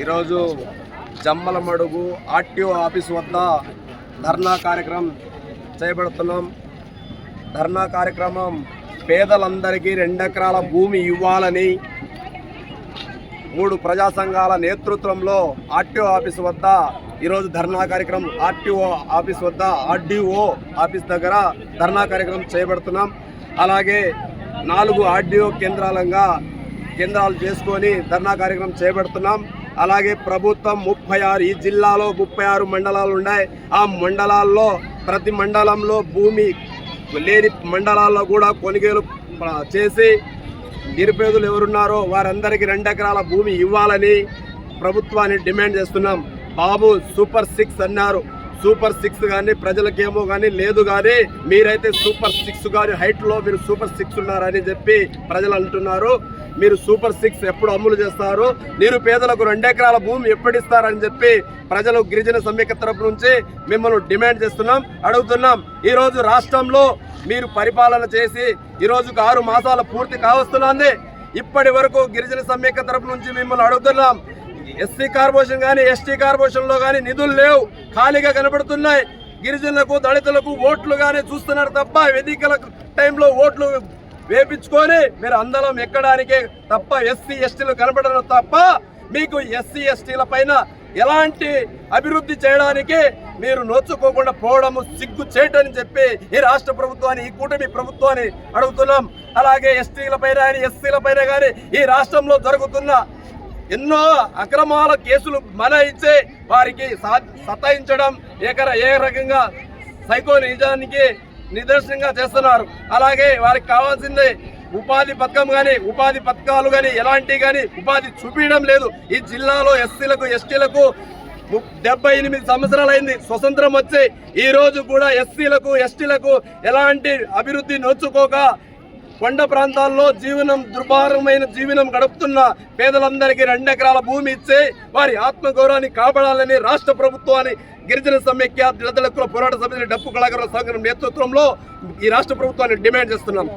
ఈరోజు Jammalamadugu RTO office వద్ద ధర్నా కార్యక్రమం చేపడుతున్నాం. ధర్నా కార్యక్రమం పేదలందరికీ 2 ఎకరాల భూమి ఇవ్వాలని 3 ప్రజా సంఘాల నేతృత్వంలో ఆర్టీఓ ఆఫీస్ వద్ద ఈరోజు ధర్నా కార్యక్రమం ఆర్టీఓ ఆఫీస్ వద్ద ఆర్డీఓ ఆఫీస్ దగ్గర ధర్నా కార్యక్రమం చేపడుతున్నాం. అలాగే 4 ఆర్డీఓ కేంద్రాలు చేసుకొని ధర్నా కార్యక్రమం చేపడుతున్నాం. అలాగే ప్రభుత్వం 36 ఈ జిల్లాలో 36 మండలాలు ఉన్నాయి. ఆ మండలాల్లో ప్రతి మండలంలో భూమి లేని మండలాల్లో కూడా కొనుగోలు చేసి నిరుపేదలు ఎవరున్నారో వారందరికీ 2 ఎకరాల భూమి ఇవ్వాలని ప్రభుత్వాన్ని డిమాండ్ చేస్తున్నాం. బాబు సూపర్ 6 అన్నారు. సూపర్ 6 కానీ ప్రజలకేమో కానీ లేదు, కానీ మీరైతే సూపర్ 6 కానీ హైట్లో మీరు సూపర్ 6 ఉన్నారని చెప్పి ప్రజలు అంటున్నారు. మీరు సూపర్ 6 ఎప్పుడు అమలు చేస్తారు? నిరుపేదలకు 2 ఎకరాల భూమి ఎప్పుడిస్తారని చెప్పి ప్రజలు గిరిజన సమైక్య తరపు నుంచి మిమ్మల్ని డిమాండ్ చేస్తున్నాం, అడుగుతున్నాం. ఈరోజు రాష్ట్రంలో మీరు పరిపాలన చేసి ఈరోజుకు 6 మాసాలు పూర్తి కావస్తున్నది. ఇప్పటి వరకు గిరిజన సమైక్య తరపు నుంచి మిమ్మల్ని అడుగుతున్నాం. ఎస్సీ కార్పొరేషన్ కానీ ఎస్టీ కార్పొరేషన్లో కానీ నిధులు లేవు, ఖాళీగా కనబడుతున్నాయి. గిరిజనులకు దళితులకు ఓట్లు కానీ చూస్తున్నారు తప్ప ఎన్నికల టైంలో ఓట్లు వేపించుకొని మీరు అందరం ఎక్కడానికే తప్ప ఎస్సీ ఎస్టీలు కనబడడం తప్ప మీకు ఎస్సీ ఎస్టీల పైన ఎలాంటి అభివృద్ధి చేయడానికి మీరు నోచుకోకుండా పోవడము సిగ్గు చేయటని చెప్పి ఈ రాష్ట్ర ప్రభుత్వాన్ని, ఈ కూటమి ప్రభుత్వాన్ని అడుగుతున్నాం. అలాగే ఎస్టీల పైన కానీ ఎస్సీల పైన కానీ ఈ రాష్ట్రంలో జరుగుతున్న ఎన్నో అక్రమాల కేసులు ఇచ్చే వారికి సతాయించడం ఏ రకంగా సైకో నిజానికి నిదర్శనంగా చేస్తున్నారు. అలాగే వారికి కావాల్సింది ఉపాధి పథకం కానీ ఉపాధి పథకాలు కానీ ఎలాంటివి కానీ ఉపాధి చూపించడం లేదు. ఈ జిల్లాలో ఎస్సీలకు ఎస్టీలకు 78 సంవత్సరాలైంది స్వతంత్రం వచ్చి ఈ రోజు కూడా ఎస్సీలకు ఎస్టీలకు ఎలాంటి అభివృద్ధి నోచుకోక కొండ ప్రాంతాల్లో దుర్భరమైన జీవనం గడుపుతున్న పేదలందరికీ 2 ఎకరాల భూమి ఇచ్చి వారి ఆత్మగౌరవాన్ని కాపాడాలని రాష్ట్ర ప్రభుత్వాన్ని గిరిజన సమైక్య పోరాట సమితి డప్పు కళాకారుల సంఘం నేతృత్వంలో ఈ రాష్ట్ర ప్రభుత్వాన్ని డిమాండ్ చేస్తున్నాం.